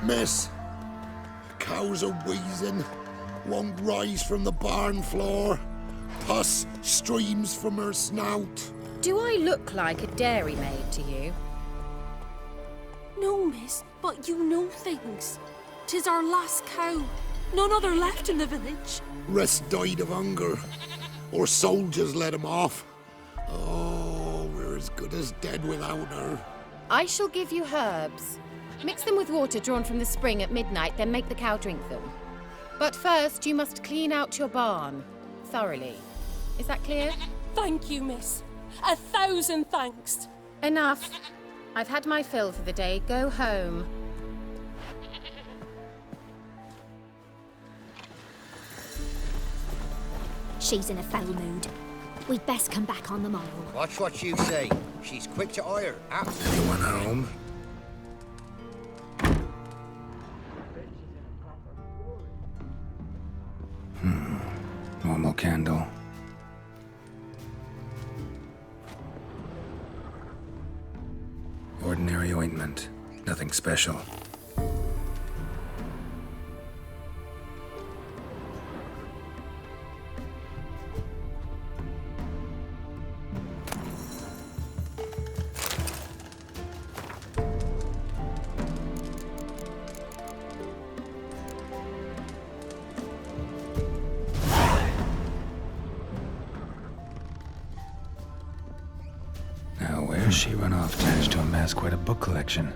Miss, cows are wheezing, won't rise from the barn floor. Pus streams from her snout. Do I look like a dairymaid to you? No, miss, but you know things. 'Tis our last cow. None other left in the village. Rest died of hunger, or soldiers let him off. Oh, we're as good as dead without her. I shall give you herbs. Mix them with water drawn from the spring at midnight, then make the cow drink them. But first, you must clean out your barn thoroughly. Is that clear? Thank you, miss. 1,000 thanks. Enough. I've had my fill for the day. Go home. She's in a foul mood. We'd best come back on the morrow. Watch what you say. She's quick to ire. Anyone home? Normal candle. Ordinary ointment. Nothing special. Now, where's she run off to amass quite a book collection?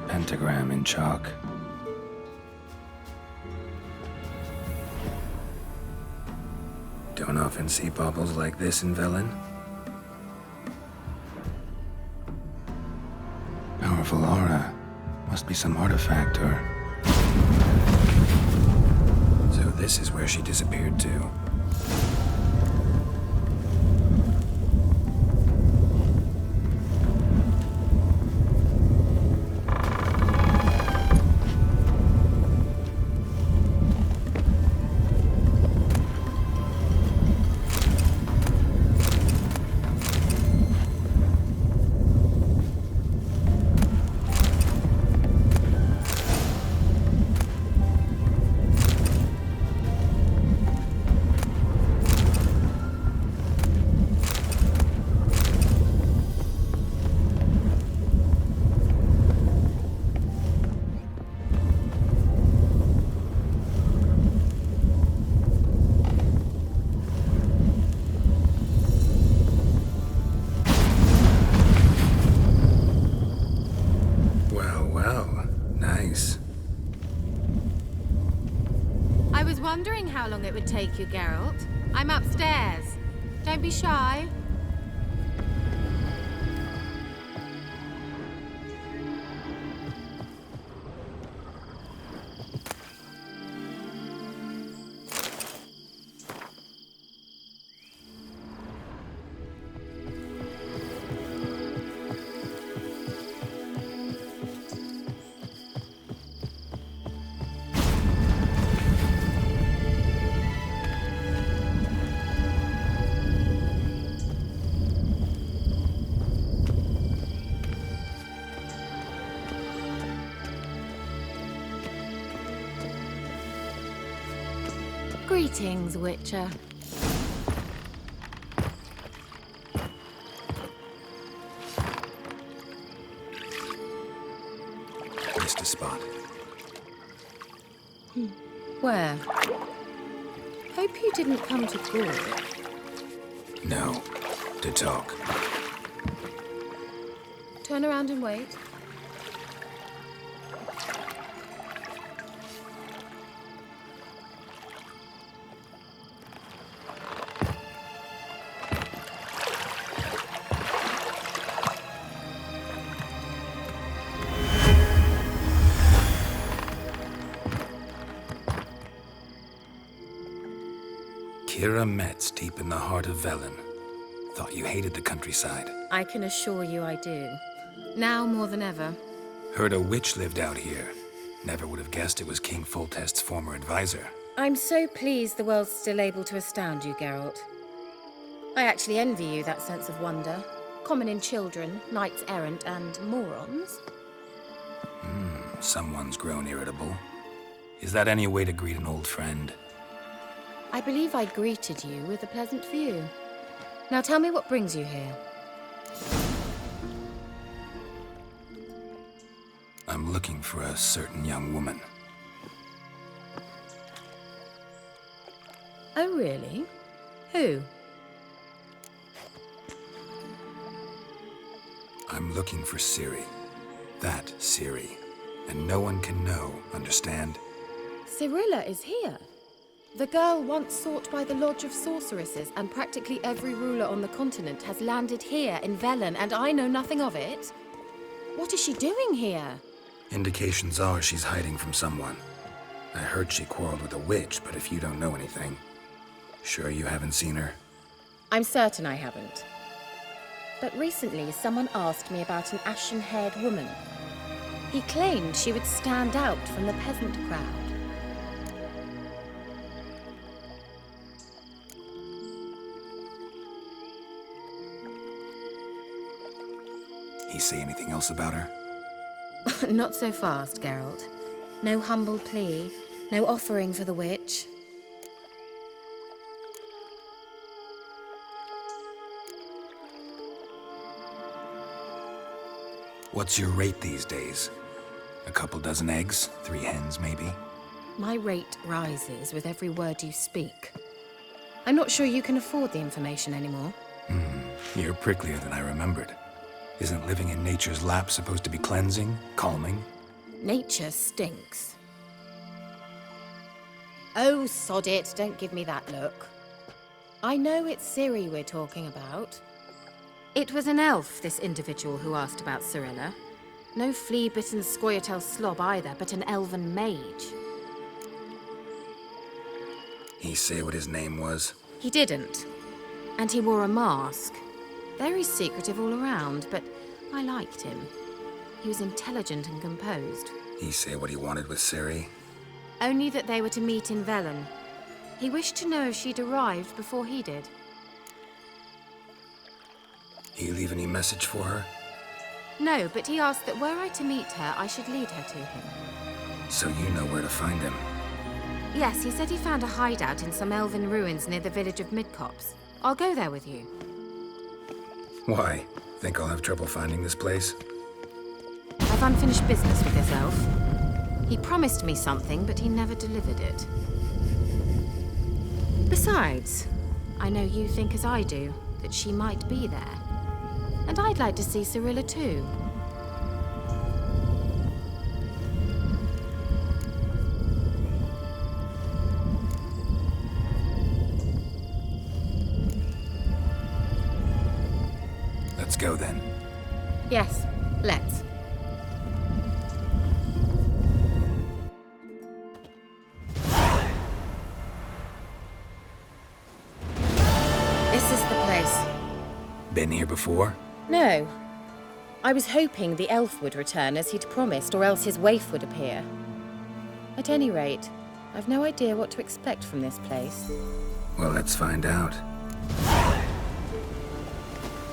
Pentagram in chalk. Don't often see baubles like this in Velen. Powerful aura. Must be some artifact or... So this is where she disappeared to. Wondering how long it would take you, Geralt. I'm upstairs. Don't be shy. Greetings, Witcher. Missed a spot. Where? Hope you didn't come to court. No. To talk. Turn around and wait. Kira Metz, deep in the heart of Velen. Thought you hated the countryside. I can assure you I do. Now more than ever. Heard a witch lived out here. Never would have guessed it was King Foltest's former advisor. I'm so pleased the world's still able to astound you, Geralt. I actually envy you that sense of wonder. Common in children, knights errant, and morons. Someone's grown irritable. Is that any way to greet an old friend? I believe I greeted you with a pleasant view. Now tell me what brings you here. I'm looking for a certain young woman. Oh, really? Who? I'm looking for Ciri. That Ciri. And no one can know, understand? Cirilla is here. The girl once sought by the Lodge of Sorceresses, and practically every ruler on the continent has landed here in Velen, and I know nothing of it. What is she doing here? Indications are she's hiding from someone. I heard she quarreled with a witch, but if you don't know anything, sure you haven't seen her? I'm certain I haven't. But recently, someone asked me about an ashen-haired woman. He claimed she would stand out from the peasant crowd. He say anything else about her? Not so fast, Geralt. No humble plea, no offering for the witch. What's your rate these days? A couple dozen eggs? 3 hens, maybe? My rate rises with every word you speak. I'm not sure you can afford the information anymore. You're pricklier than I remembered. Isn't living in nature's lap supposed to be cleansing, calming? Nature stinks. Oh, sod it, don't give me that look. I know it's Ciri we're talking about. It was an elf, this individual who asked about Cirilla. No flea-bitten Scoia'tael slob either, but an elven mage. He say what his name was? He didn't. And he wore a mask. Very secretive all around, but I liked him. He was intelligent and composed. He say what he wanted with Ciri? Only that they were to meet in Velen. He wished to know if she'd arrived before he did. He leave any message for her? No, but he asked that were I to meet her, I should lead her to him. So you know where to find him? Yes, he said he found a hideout in some elven ruins near the village of Midcopse. I'll go there with you. Why? Think I'll have trouble finding this place? I've unfinished business with this elf. He promised me something, but he never delivered it. Besides, I know you think as I do, that she might be there. And I'd like to see Cirilla too. Let's go then. Yes, let's. This is the place. Been here before? No. I was hoping the elf would return as he'd promised, or else his waif would appear. At any rate, I've no idea what to expect from this place. Well, let's find out.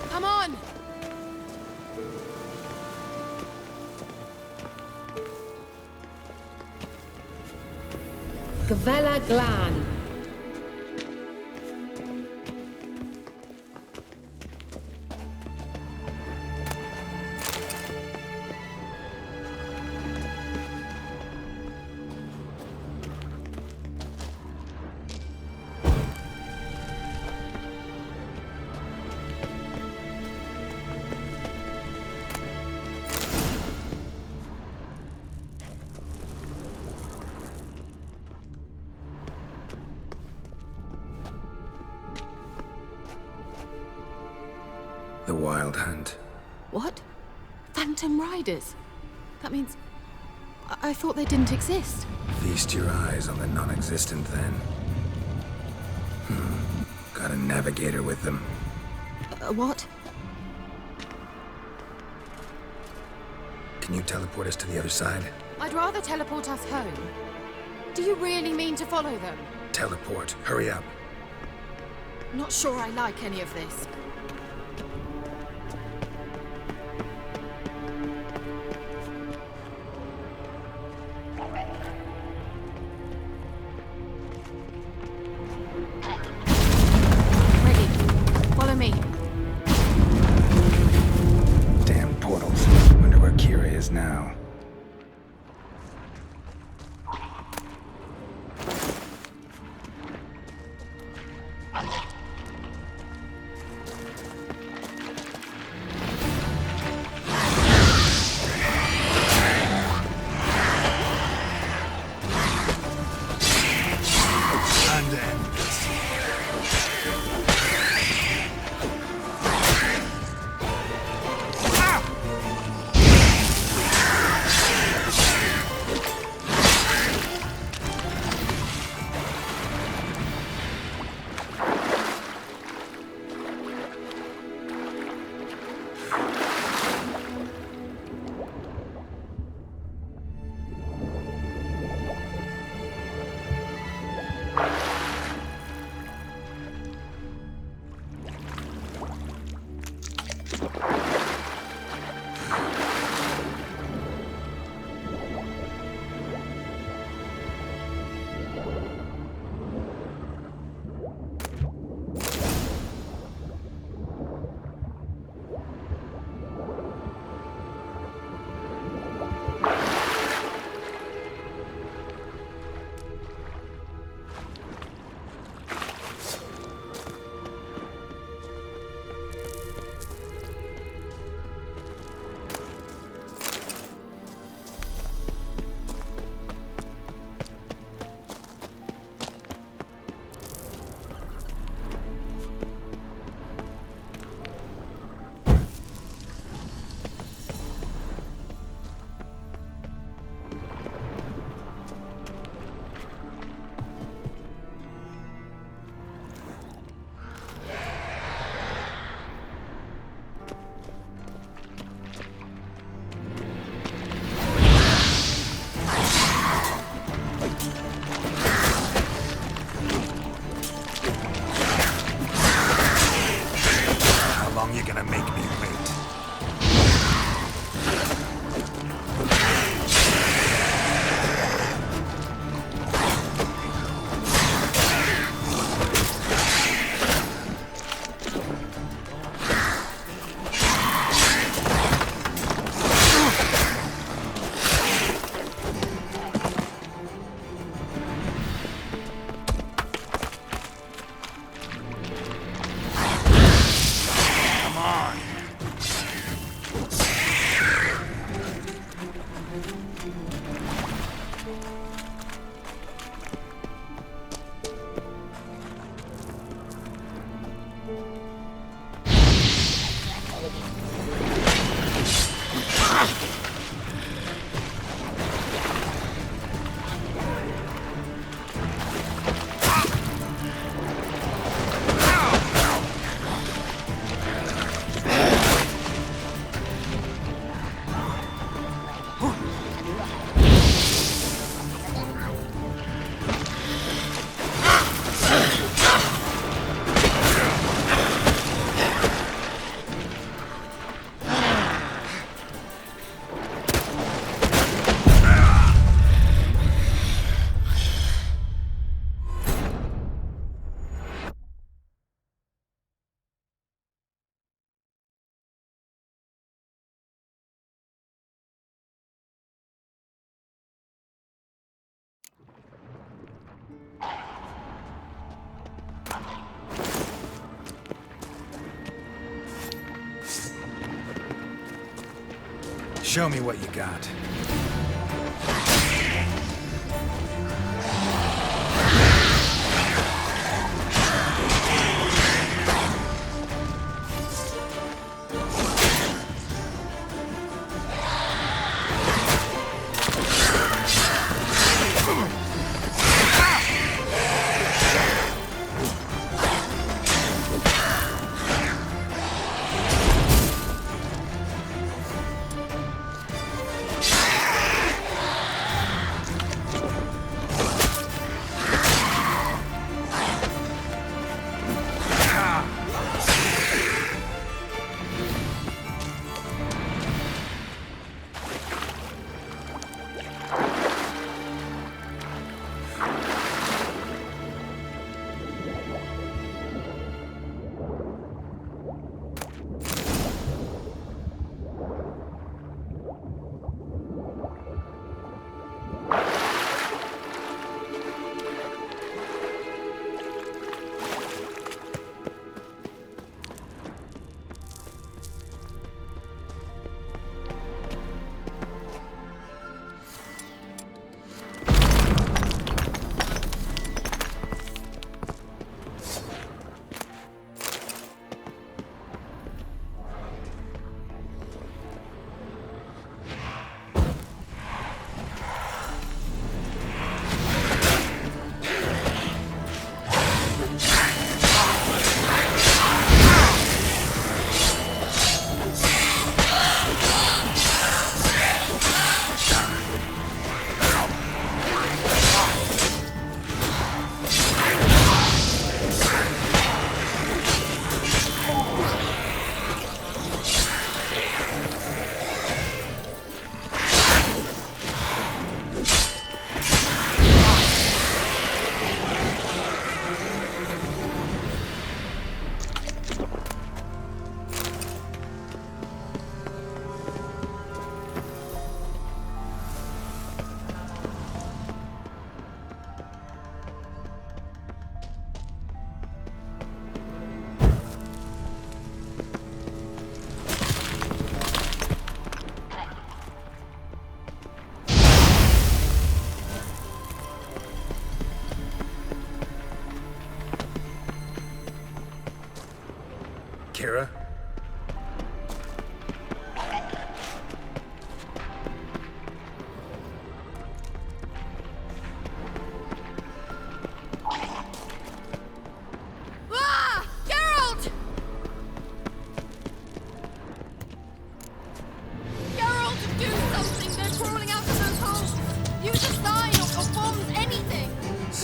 Come on! Gavella Glan. The Wild Hunt. What? Phantom Riders? That means... I thought they didn't exist. Feast your eyes on the non-existent then. Got a navigator with them. What? Can you teleport us to the other side? I'd rather teleport us home. Do you really mean to follow them? Teleport. Hurry up. Not sure I like any of this. Ready. Follow me. Damn portals. Wonder where Kira is now. Show me what you got.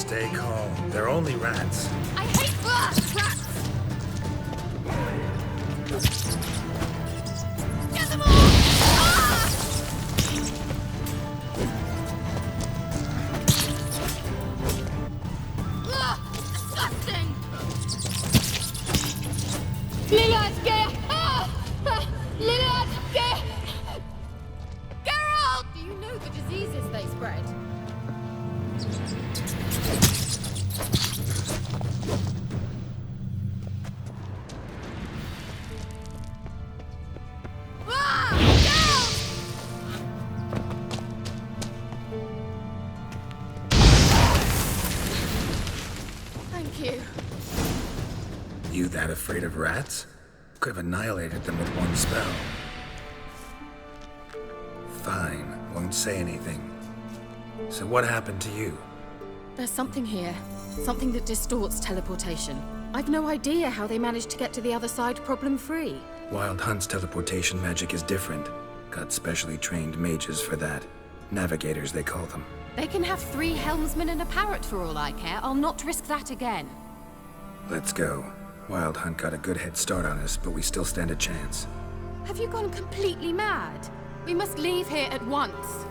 Stay calm. They're only rats. I hate rats! Get them all! Ah! Disgusting! Lilatke! Lilatke! Geralt! Do you know the diseases they spread? Thank you. You that afraid of rats? Could have annihilated them with one spell. Fine, won't say anything. So what happened to you? There's something here. Something that distorts teleportation. I've no idea how they managed to get to the other side problem-free. Wild Hunt's teleportation magic is different. Got specially trained mages for that. Navigators, they call them. They can have 3 helmsmen and a parrot for all I care. I'll not risk that again. Let's go. Wild Hunt got a good head start on us, but we still stand a chance. Have you gone completely mad? We must leave here at once.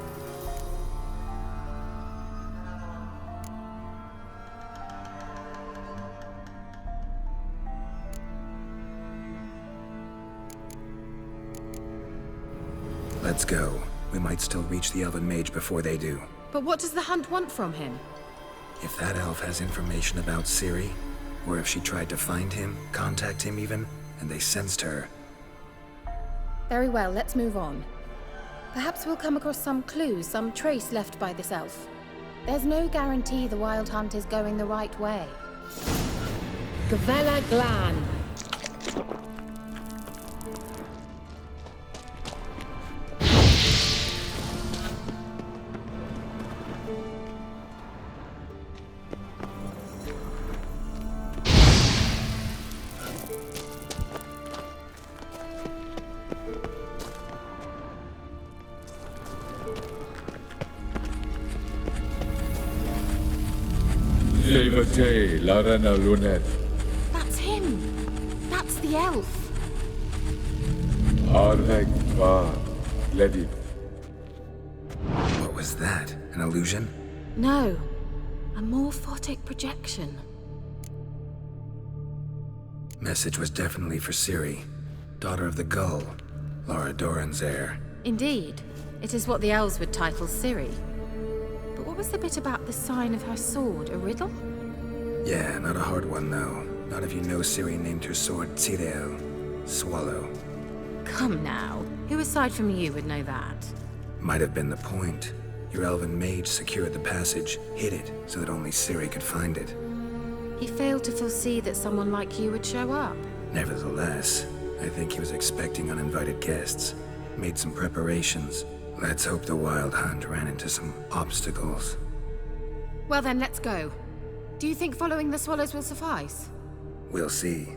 Let's go. We might still reach the Elven Mage before they do. But what does the Hunt want from him? If that elf has information about Ciri, or if she tried to find him, contact him even, and they sensed her. Very well, let's move on. Perhaps we'll come across some clues, some trace left by this elf. There's no guarantee the Wild Hunt is going the right way. Gavella Glan. Levate, Larena Lunet, That's him! That's the elf! Arvek Va, Ledit. What was that? An illusion? No. A morphotic projection. Message was definitely for Ciri, daughter of the Gull, Lara Doran's heir. Indeed. It is what the elves would title Ciri. But what was the bit about the sign of her sword? A riddle? Yeah, not a hard one though. Not if you know Ciri named her sword Tirel, Swallow. Come now. Who aside from you would know that? Might have been the point. Your elven mage secured the passage, hid it, so that only Ciri could find it. He failed to foresee that someone like you would show up. Nevertheless, I think he was expecting uninvited guests. Made some preparations. Let's hope the Wild Hunt ran into some obstacles. Well then, let's go. Do you think following the swallows will suffice? We'll see.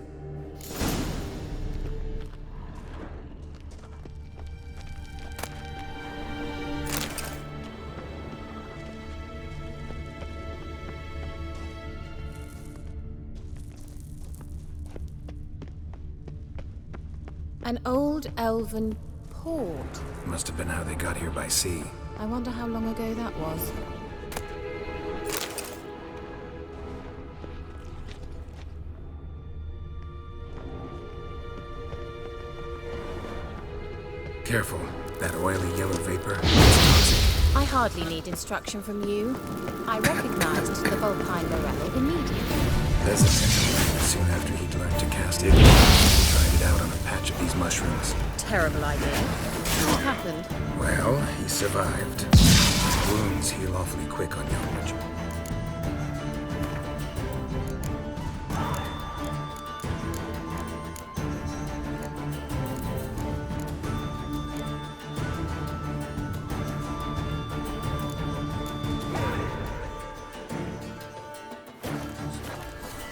An old elven port. Must have been how they got here by sea. I wonder how long ago that was. Careful, that oily yellow vapor. I hardly need instruction from you. I recognized the Vulpine Morel immediately. Hesitant. Soon after he'd learned to cast it, he tried it out on a patch of these mushrooms. Terrible idea. What happened? Well, he survived. Wounds heal awfully quick on young witch.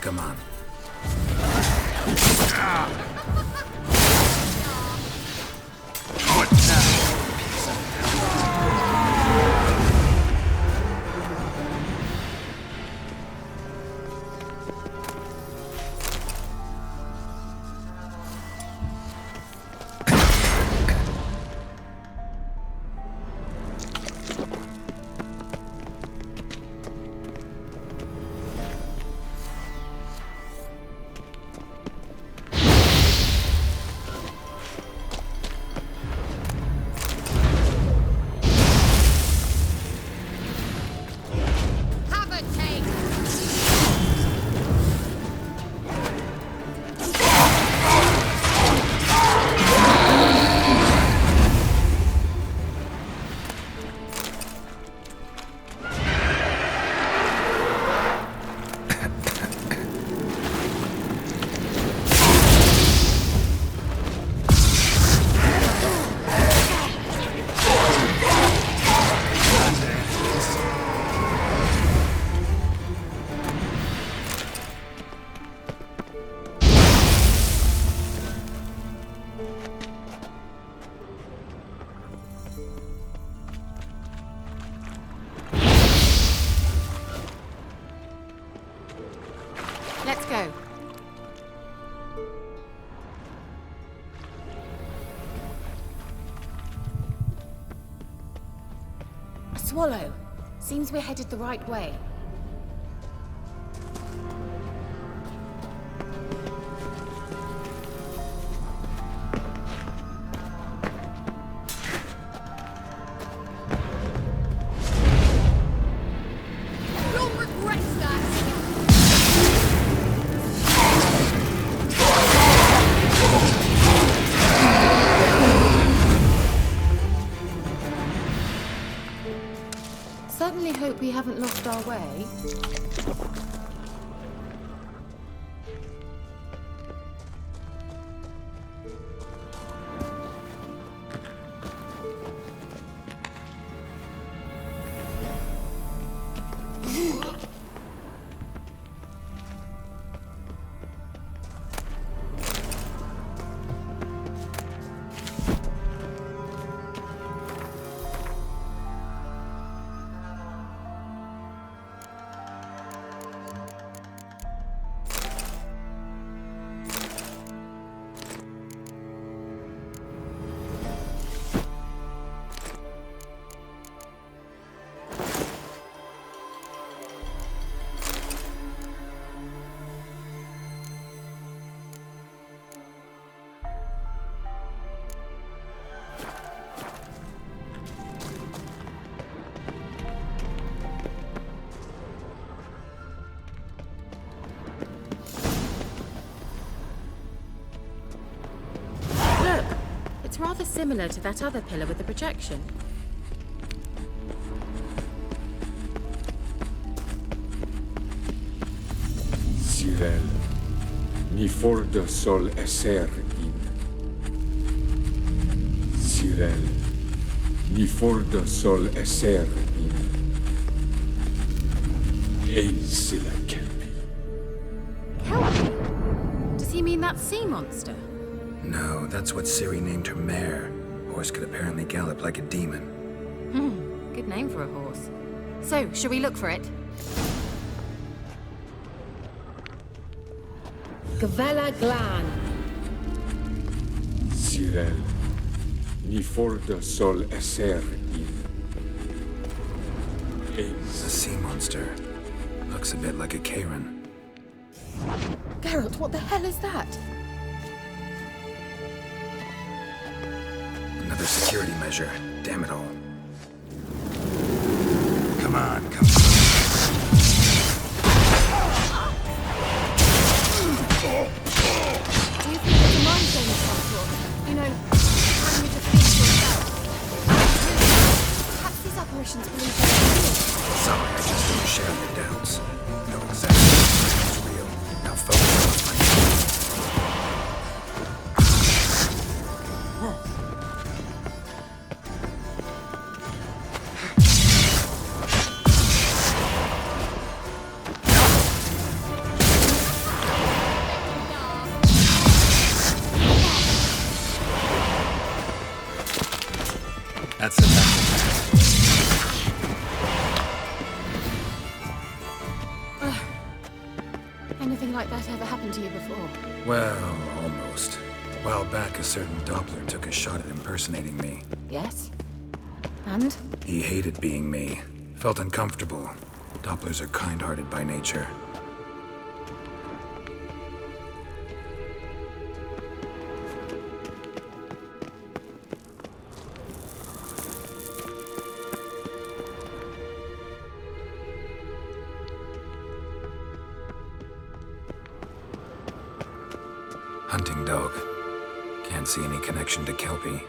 Come on. Swallow. Seems we're headed the right way. You'll regret that! Certainly hope we haven't lost our way. Look! It's rather similar to that other pillar with the projection. Cyril, ni forda sol esser in. Cyril, ni forda sol esser in. Eis la kelpi. Kelpie? Does he mean that sea monster? No, that's what Ciri named her mare. Horse could apparently gallop like a demon. Good name for a horse. So, shall we look for it? Gavella Glan. Cyril, ni forda sol esser in. The Eis. sea monster. Looks a bit like a Karen. Geralt, what the hell is that? Another security measure. Damn it all. Come on, come on. Do you think it's a mind game of some sort? You know, trying to defeat yourself? Perhaps these apparitions believe they're real. Sorry, I just don't share your doubts. Know exactly what's real. Now focus on my That's enough. Anything like that ever happened to you before? Well, almost. A while back, a certain Doppler took a shot at impersonating me. Yes. And? He hated being me. Felt uncomfortable. Dopplers are kind-hearted by nature. Hunting dog. Can't see any connection to Kelpie.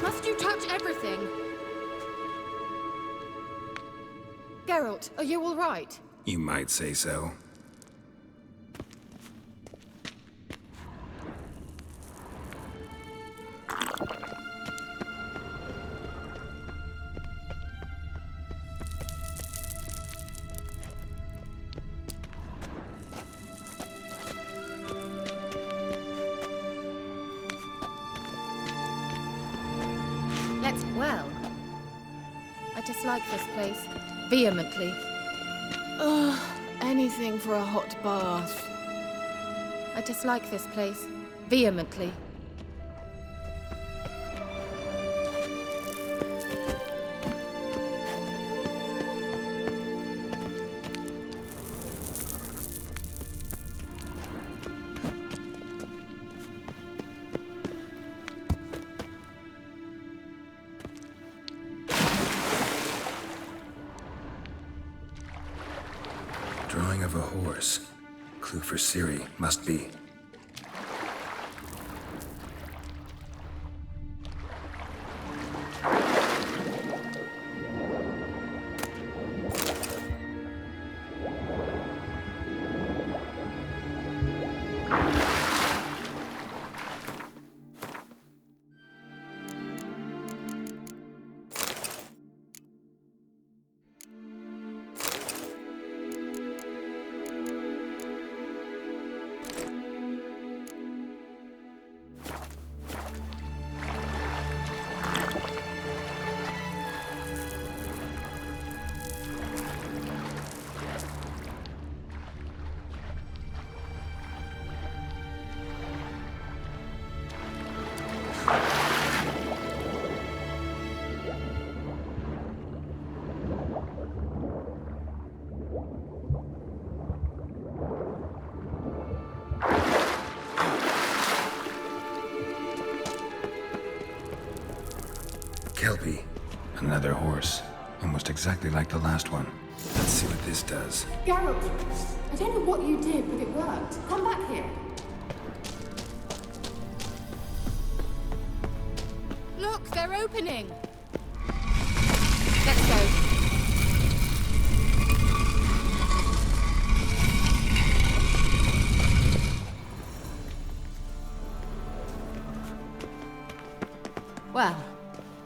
Must you touch everything? Geralt, are you all right? You might say so. Well, I dislike this place vehemently. Ugh, anything for a hot bath. I dislike this place vehemently. of a horse. Clue for Ciri, must be. Kelpie. Another horse. Almost exactly like the last one. Let's see what this does. Geralt, I don't know what you did, but it worked. Come back here. Look, they're opening. Let's go. Well,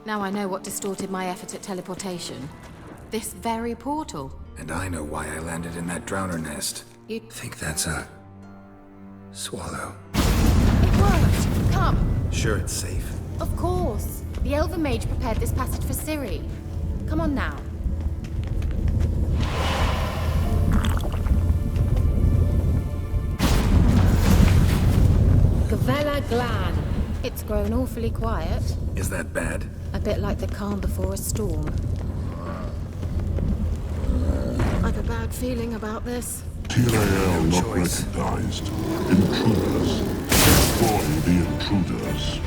now I know what distorted my effort at teleportation. This very portal. And I know why I landed in that drowner nest. You... Think that's a... swallow. It worked! Come! Sure it's safe. Of course. The Elven Mage prepared this passage for Ciri. Come on now. Gavella Glan. It's grown awfully quiet. Is that bad? A bit like the calm before a storm. I've a bad feeling about this. Tyrael not choice. recognized. Intruders. Destroy the intruders.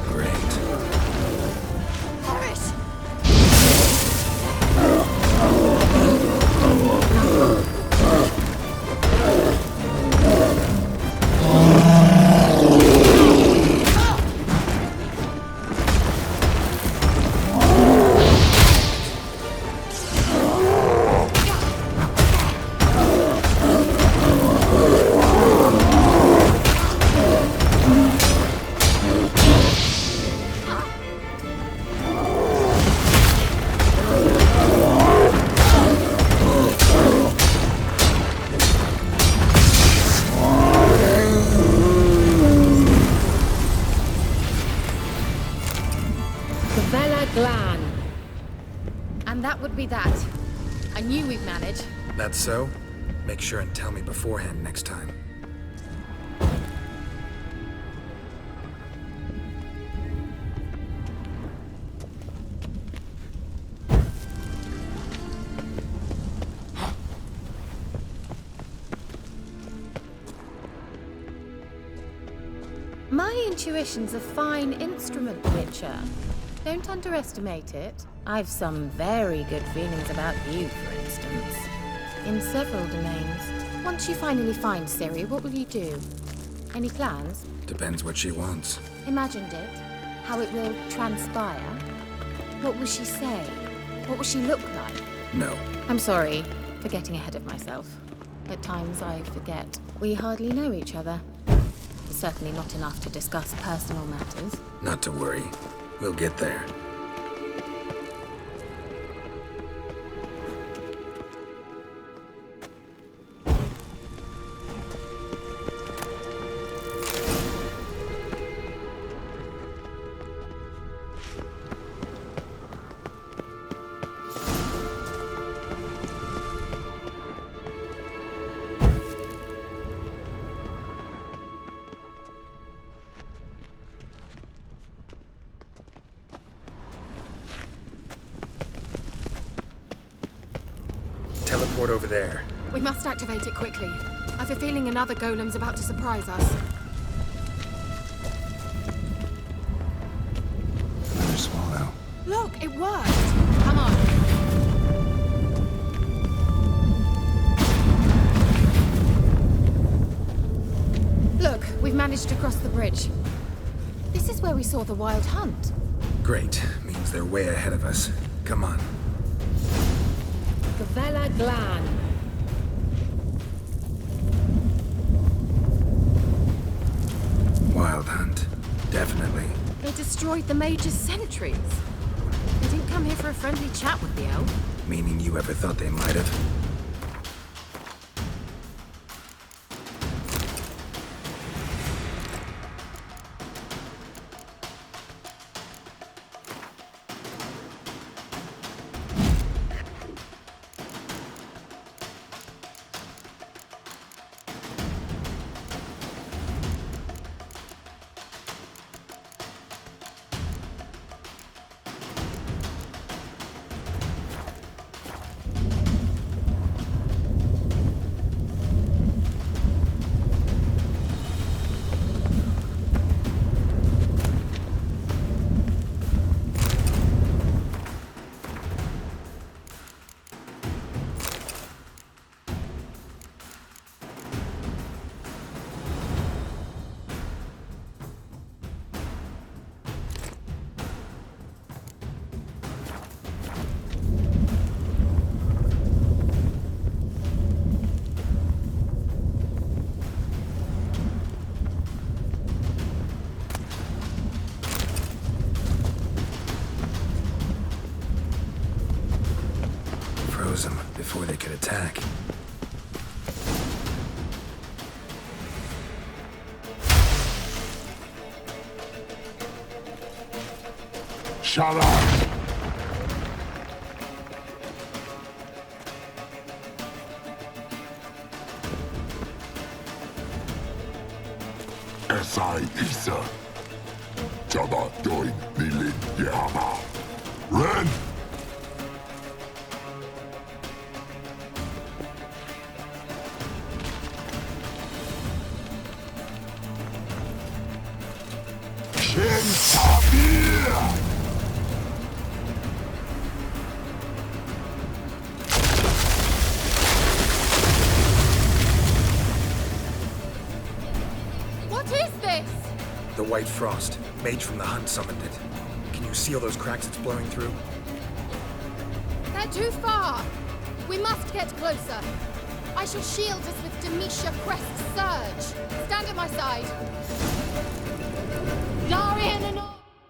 Great. Horace! Glan. And that would be that. I knew we'd manage. That's so? Make sure and tell me beforehand next time. My intuition's a fine instrument, Witcher. Don't underestimate it. I've some very good feelings about you, for instance. In several domains. Once you finally find Ciri, what will you do? Any plans? Depends what she wants. Imagined it? How it will transpire? What will she say? What will she look like? No. I'm sorry for getting ahead of myself. At times I forget. We hardly know each other. Certainly not enough to discuss personal matters. Not to worry. We'll get there. Teleport over there. We must activate it quickly. I've a feeling another golem's about to surprise us. Look, it worked. Come on. Look, we've managed to cross the bridge. This is where we saw the Wild Hunt. Great. Means they're way ahead of us. Come on. Gavella Glan. Wild Hunt. Definitely. They destroyed the Mage's sentries. They didn't come here for a friendly chat with the elf. Meaning you ever thought they might have? Them before they could attack. Shut up! S.I. Isa. Jabba doing Nilin Yama. Ren! What is this? The White Frost. Mage from the Hunt summoned it. Can you see all those cracks it's blowing through? They're too far. We must get closer. I shall shield us with Demetia Crest's surge. Stand at my side. Darian and